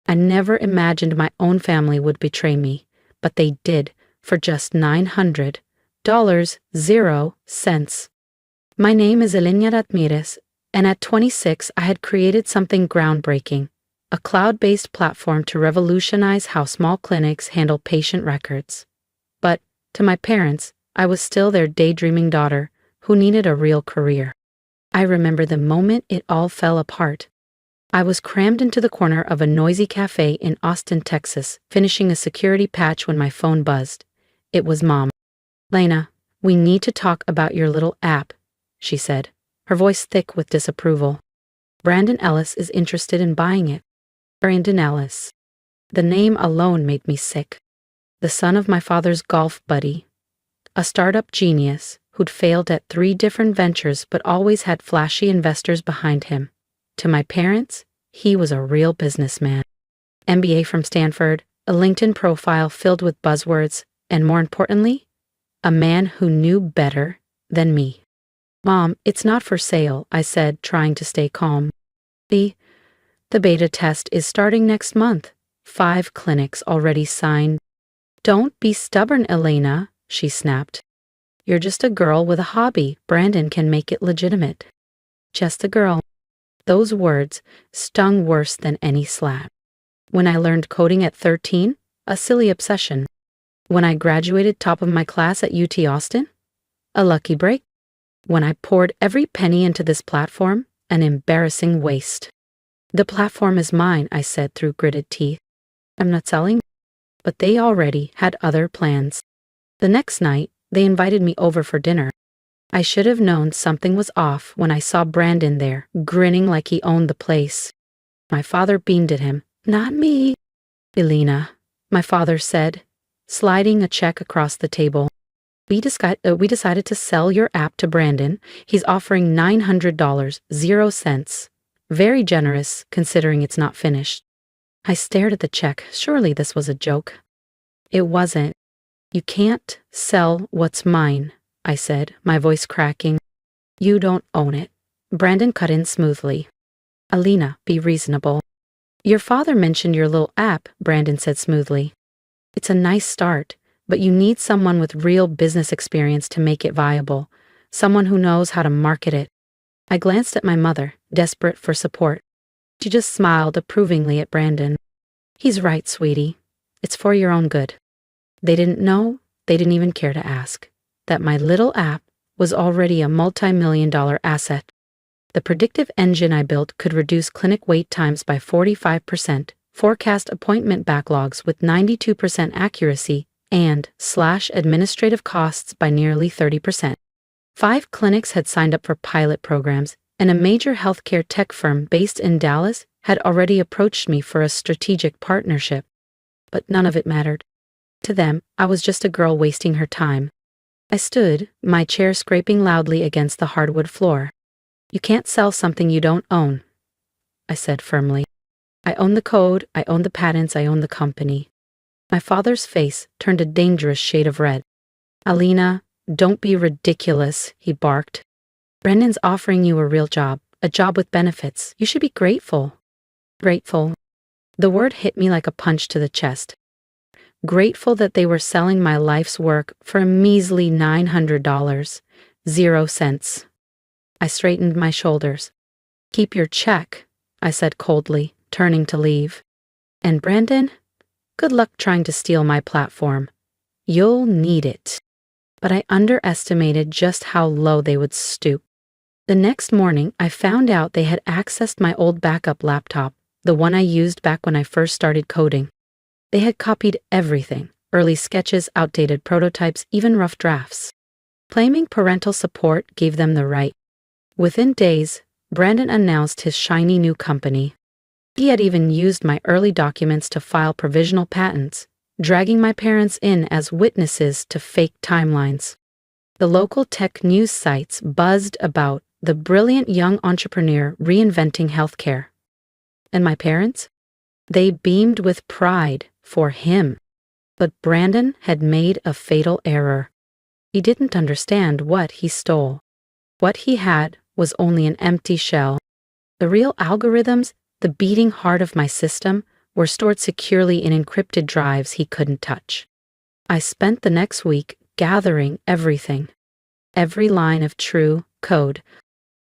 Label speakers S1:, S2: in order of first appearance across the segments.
S1: I never imagined my own family would betray me, but they did, for just $900.00. My name is Elena Ramirez, and at 26 I had created something groundbreaking, a cloud-based platform to revolutionize how small clinics handle patient records. But, to my parents, I was still their daydreaming daughter, who needed a real career. I remember the moment it all fell apart. I was crammed into the corner of a noisy café in Austin, Texas, finishing a security patch when my phone buzzed. It was Mom. "Lena, we need to talk about your little app," she said, her voice thick with disapproval. "Brandon Ellis is interested in buying it." Brandon Ellis. The name alone made me sick. The son of my father's golf buddy. A startup genius who'd failed at 3 different ventures but always had flashy investors behind him. To my parents, he was a real businessman. MBA from Stanford, a LinkedIn profile filled with buzzwords, and more importantly, a man who knew better than me. "Mom, it's not for sale," I said, trying to stay calm. The beta test is starting next month. 5 clinics already signed." "Don't be stubborn, Elena," she snapped. "You're just a girl with a hobby. Brandon can make it legitimate." Just a girl. Those words stung worse than any slap. When I learned coding at 13, a silly obsession. When I graduated top of my class at UT Austin, a lucky break. When I poured every penny into this platform, an embarrassing waste. "The platform is mine," I said through gritted teeth. "I'm not selling." But they already had other plans. The next night, they invited me over for dinner. I should have known something was off when I saw Brandon there, grinning like he owned the place. My father beamed at him. "Not me, Elena," my father said, sliding a check across the table. We decided to sell your app to Brandon. He's offering $900.00. Very generous, considering it's not finished." I stared at the check. Surely this was a joke. It wasn't. "You can't sell what's mine," I said, my voice cracking. "You don't own it." Brandon cut in smoothly. "Elena, be reasonable." "Your father mentioned your little app," Brandon said smoothly. "It's a nice start, but you need someone with real business experience to make it viable, someone who knows how to market it." I glanced at my mother, desperate for support. She just smiled approvingly at Brandon. "He's right, sweetie. It's for your own good." They didn't know, they didn't even care to ask, that my little app was already a multi-million-dollar asset. The predictive engine I built could reduce clinic wait times by 45%, forecast appointment backlogs with 92% accuracy, and slash administrative costs by nearly 30%. 5 clinics had signed up for pilot programs, and a major healthcare tech firm based in Dallas had already approached me for a strategic partnership. But none of it mattered. To them, I was just a girl wasting her time. I stood, my chair scraping loudly against the hardwood floor. "You can't sell something you don't own," I said firmly. "I own the code, I own the patents, I own the company." My father's face turned a dangerous shade of red. "Elena, don't be ridiculous," he barked. "Brandon's offering you a real job, a job with benefits. You should be grateful." Grateful. The word hit me like a punch to the chest. Grateful that they were selling my life's work for a measly $900.00. I straightened my shoulders. "Keep your check," I said coldly, turning to leave. "And Brandon, good luck trying to steal my platform. You'll need it." But I underestimated just how low they would stoop. The next morning, I found out they had accessed my old backup laptop, the one I used back when I first started coding. They had copied everything, early sketches, outdated prototypes, even rough drafts. Claiming parental support gave them the right. Within days, Brandon announced his shiny new company. He had even used my early documents to file provisional patents, dragging my parents in as witnesses to fake timelines. The local tech news sites buzzed about the brilliant young entrepreneur reinventing healthcare. And my parents? They beamed with pride for him. But Brandon had made a fatal error. He didn't understand what he stole. What he had was only an empty shell. The real algorithms, the beating heart of my system, were stored securely in encrypted drives he couldn't touch. I spent the next week gathering everything. Every line of true code,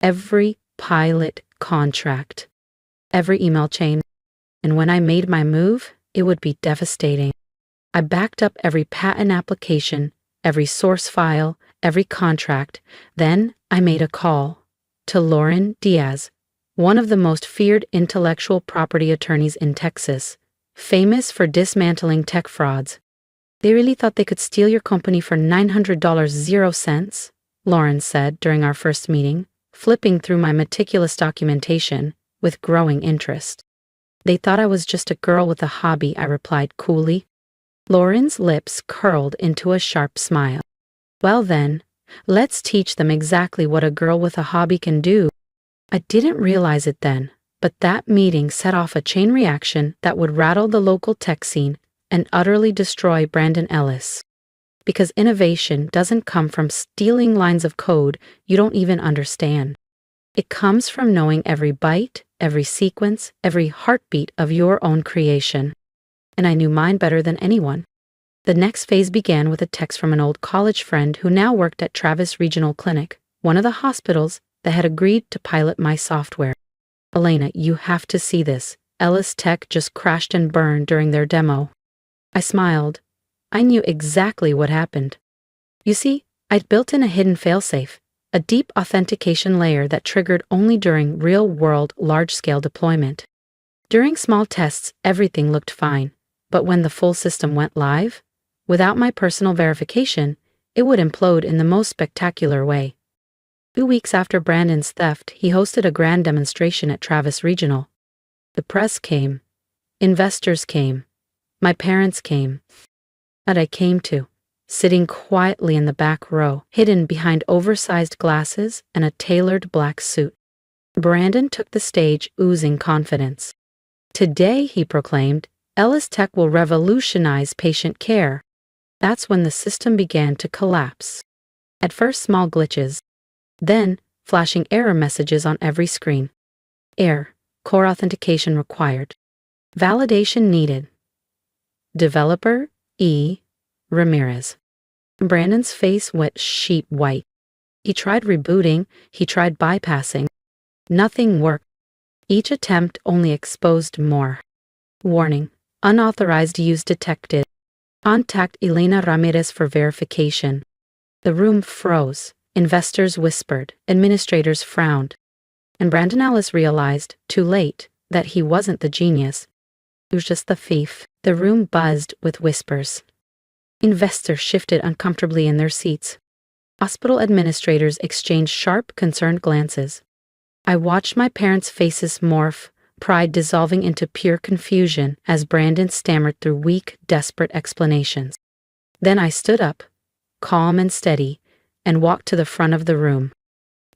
S1: every pilot contract, every email chain. And when I made my move, it would be devastating. I backed up every patent application, every source file, every contract. Then I made a call to Lauren Diaz, one of the most feared intellectual property attorneys in Texas, famous for dismantling tech frauds. They really thought they could steal your company for $900.00, Lauren said during our first meeting, flipping through my meticulous documentation with growing interest. They thought I was just a girl with a hobby, I replied coolly. Lauren's lips curled into a sharp smile. Well then, let's teach them exactly what a girl with a hobby can do. I didn't realize it then, but that meeting set off a chain reaction that would rattle the local tech scene and utterly destroy Brandon Ellis. Because innovation doesn't come from stealing lines of code you don't even understand. It comes from knowing every byte, every sequence, every heartbeat of your own creation. And I knew mine better than anyone. The next phase began with a text from an old college friend who now worked at Travis Regional Clinic, one of the hospitals that had agreed to pilot my software. Elena, you have to see this. Ellis Tech just crashed and burned during their demo. I smiled. I knew exactly what happened. You see, I'd built in a hidden failsafe, a deep authentication layer that triggered only during real-world large-scale deployment. During small tests, everything looked fine, but when the full system went live, without my personal verification, it would implode in the most spectacular way. 2 weeks after Brandon's theft, he hosted a grand demonstration at Travis Regional. The press came. Investors came. My parents came. And I came to, sitting quietly in the back row, hidden behind oversized glasses and a tailored black suit. Brandon took the stage, oozing confidence. Today, he proclaimed, Ellis Tech will revolutionize patient care. That's when the system began to collapse. At first, small glitches. Then, flashing error messages on every screen. Error, core authentication required. Validation needed. Developer, E. Ramirez. Brandon's face went sheep white. He tried rebooting, he tried bypassing. Nothing worked. Each attempt only exposed more. Warning, unauthorized use detected. Contact Elena Ramirez for verification. The room froze. Investors whispered. Administrators frowned. And Brandon Ellis realized, too late, that he wasn't the genius. He was just the thief. The room buzzed with whispers. Investors shifted uncomfortably in their seats. Hospital administrators exchanged sharp, concerned glances. I watched my parents' faces morph, pride dissolving into pure confusion as Brandon stammered through weak, desperate explanations. Then I stood up, calm and steady, and walked to the front of the room.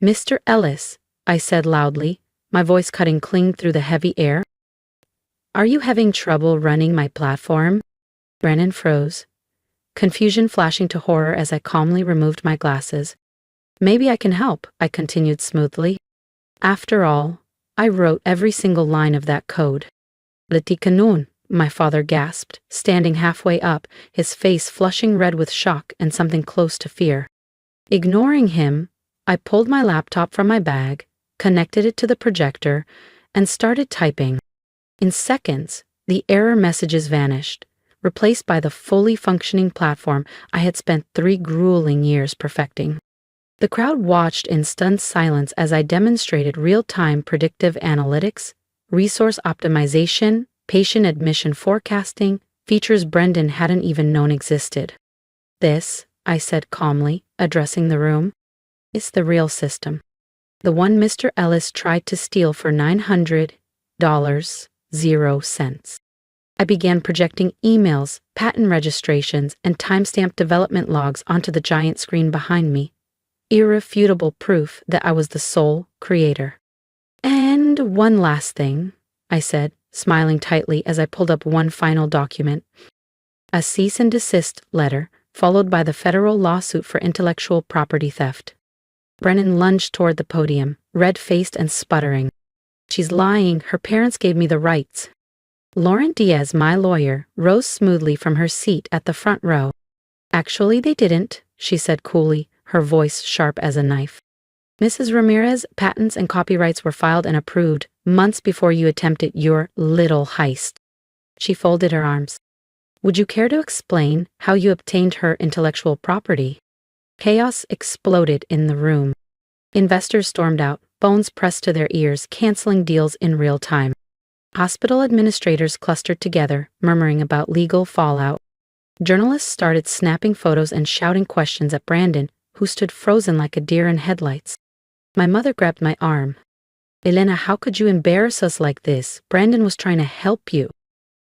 S1: Mr. Ellis, I said loudly, my voice cutting clean through the heavy air. Are you having trouble running my platform? Brandon froze, confusion flashing to horror as I calmly removed my glasses. Maybe I can help, I continued smoothly. After all, I wrote every single line of that code. Latikanun, my father gasped, standing halfway up, his face flushing red with shock and something close to fear. Ignoring him, I pulled my laptop from my bag, connected it to the projector, and started typing. In seconds, the error messages vanished, replaced by the fully functioning platform I had spent 3 grueling years perfecting. The crowd watched in stunned silence as I demonstrated real-time predictive analytics, resource optimization, patient admission forecasting, features Brendan hadn't even known existed. This, I said calmly, addressing the room, is the real system. The one Mr. Ellis tried to steal for $900.00. I began projecting emails, patent registrations, and timestamp development logs onto the giant screen behind me. Irrefutable proof that I was the sole creator. And one last thing, I said, smiling tightly as I pulled up one final document. A cease and desist letter, followed by the federal lawsuit for intellectual property theft. Brennan lunged toward the podium, red-faced and sputtering. She's lying. Her parents gave me the rights. Lauren Diaz, my lawyer, rose smoothly from her seat at the front row. Actually, they didn't, she said coolly, her voice sharp as a knife. Mrs. Ramirez, patents and copyrights were filed and approved months before you attempted your little heist. She folded her arms. Would you care to explain how you obtained her intellectual property? Chaos exploded in the room. Investors stormed out, phones pressed to their ears, canceling deals in real time. Hospital administrators clustered together, murmuring about legal fallout. Journalists started snapping photos and shouting questions at Brandon, who stood frozen like a deer in headlights. My mother grabbed my arm. Elena, how could you embarrass us like this? Brandon was trying to help you.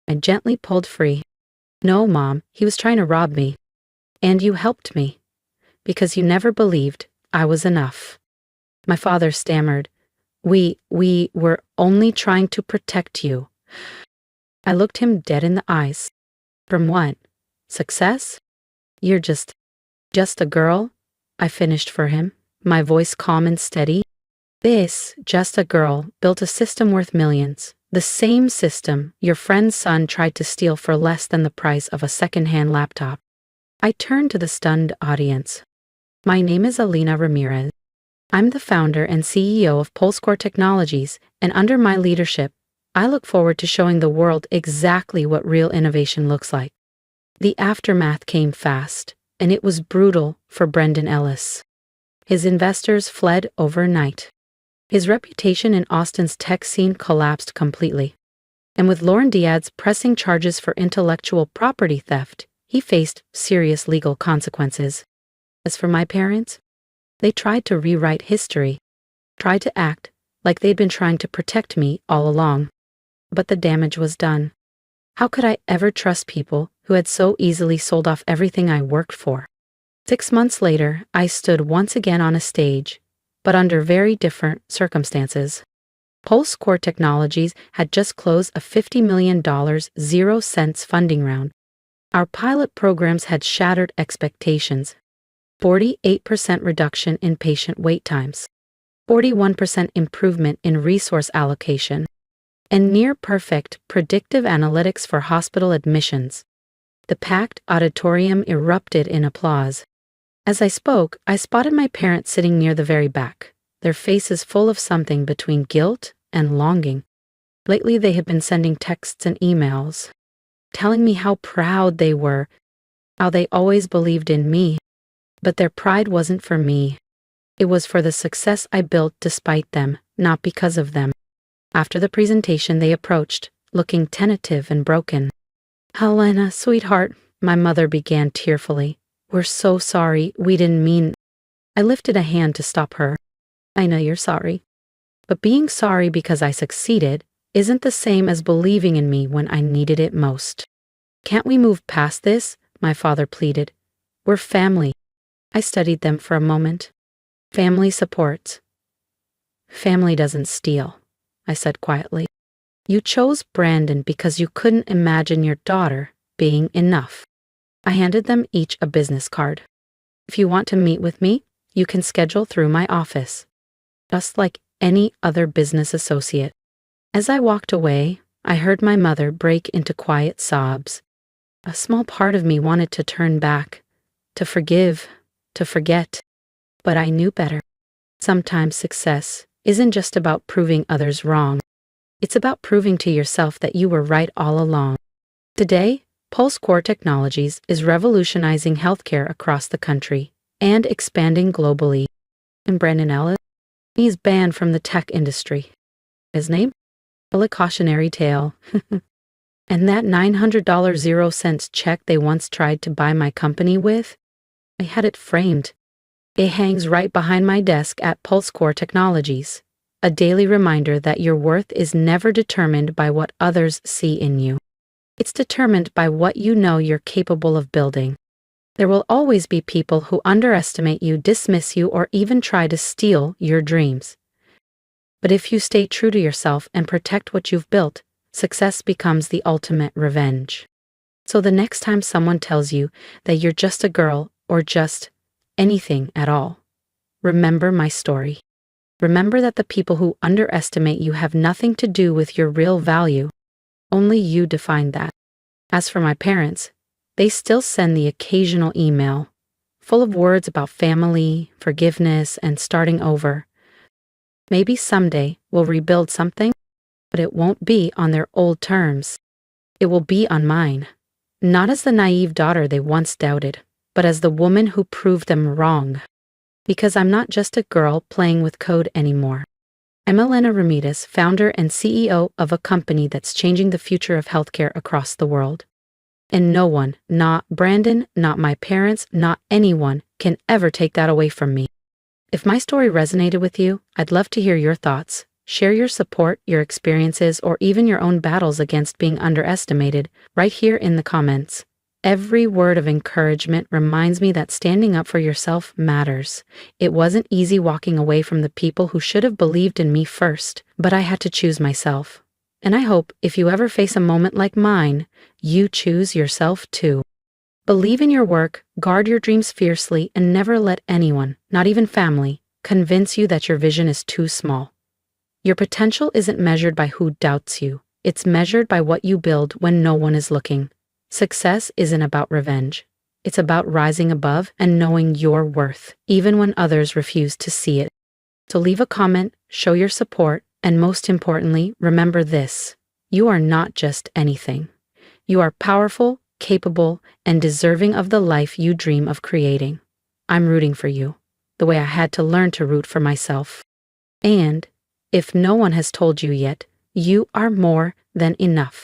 S1: I gently pulled free. No, Mom, he was trying to rob me. And you helped me. Because you never believed I was enough. My father stammered. We were only trying to protect you. I looked him dead in the eyes. From what? Success? You're just a girl? I finished for him, my voice calm and steady. This, just a girl, built a system worth millions. The same system your friend's son tried to steal for less than the price of a second-hand laptop. I turned to the stunned audience. My name is Elena Ramirez. I'm the founder and CEO of PulseCore Technologies, and under my leadership, I look forward to showing the world exactly what real innovation looks like. The aftermath came fast, and it was brutal for Brendan Ellis. His investors fled overnight. His reputation in Austin's tech scene collapsed completely. And with Lauren Diaz pressing charges for intellectual property theft, he faced serious legal consequences. As for my parents, they tried to rewrite history, tried to act like they'd been trying to protect me all along. But the damage was done. How could I ever trust people who had so easily sold off everything I worked for? 6 months later, I stood once again on a stage, but under very different circumstances. PulseCore Technologies had just closed a $50 million 0 cents funding round. Our pilot programs had shattered expectations. 48% reduction in patient wait times, 41% improvement in resource allocation, and near-perfect predictive analytics for hospital admissions. The packed auditorium erupted in applause. As I spoke, I spotted my parents sitting near the very back, their faces full of something between guilt and longing. Lately, they had been sending texts and emails, telling me how proud they were, how they always believed in me. But their pride wasn't for me. It was for the success I built despite them, not because of them. After the presentation, they approached, looking tentative and broken. Elena, sweetheart, my mother began tearfully. We're so sorry, we didn't mean. I lifted a hand to stop her. I know you're sorry. But being sorry because I succeeded isn't the same as believing in me when I needed it most. Can't we move past this? My father pleaded. We're family. I studied them for a moment. Family supports. Family doesn't steal, I said quietly. You chose Brandon because you couldn't imagine your daughter being enough. I handed them each a business card. If you want to meet with me, you can schedule through my office, just like any other business associate. As I walked away, I heard my mother break into quiet sobs. A small part of me wanted to turn back, to forgive, to forget. But I knew better. Sometimes success isn't just about proving others wrong. It's about proving to yourself that you were right all along. Today, PulseCore Technologies is revolutionizing healthcare across the country and expanding globally. And Brandon Ellis, he's banned from the tech industry. His name? A cautionary tale. And that $900 0 cents check they once tried to buy my company with? I had it framed. It hangs right behind my desk at PulseCore Technologies, a daily reminder that your worth is never determined by what others see in you. It's determined by what you know you're capable of building. There will always be people who underestimate you, dismiss you, or even try to steal your dreams. But if you stay true to yourself and protect what you've built, success becomes the ultimate revenge. So the next time someone tells you that you're just a girl or just anything at all, remember my story. Remember that the people who underestimate you have nothing to do with your real value. Only you define that. As for my parents, they still send the occasional email, full of words about family, forgiveness, and starting over. Maybe someday we'll rebuild something, but it won't be on their old terms. It will be on mine. Not as the naive daughter they once doubted, but as the woman who proved them wrong. Because I'm not just a girl playing with code anymore. I'm Elena Ramirez, founder and CEO of a company that's changing the future of healthcare across the world. And no one, not Brandon, not my parents, not anyone, can ever take that away from me. If my story resonated with you, I'd love to hear your thoughts. Share your support, your experiences, or even your own battles against being underestimated right here in the comments. Every word of encouragement reminds me that standing up for yourself matters. It wasn't easy walking away from the people who should have believed in me first, but I had to choose myself. And I hope if you ever face a moment like mine, you choose yourself too. Believe in your work, guard your dreams fiercely, and never let anyone, not even family, convince you that your vision is too small. Your potential isn't measured by who doubts you. It's measured by what you build when no one is looking. Success isn't about revenge. It's about rising above and knowing your worth, even when others refuse to see it. So leave a comment, show your support, and most importantly, remember this. You are not just anything. You are powerful, capable, and deserving of the life you dream of creating. I'm rooting for you, the way I had to learn to root for myself. And if no one has told you yet, you are more than enough.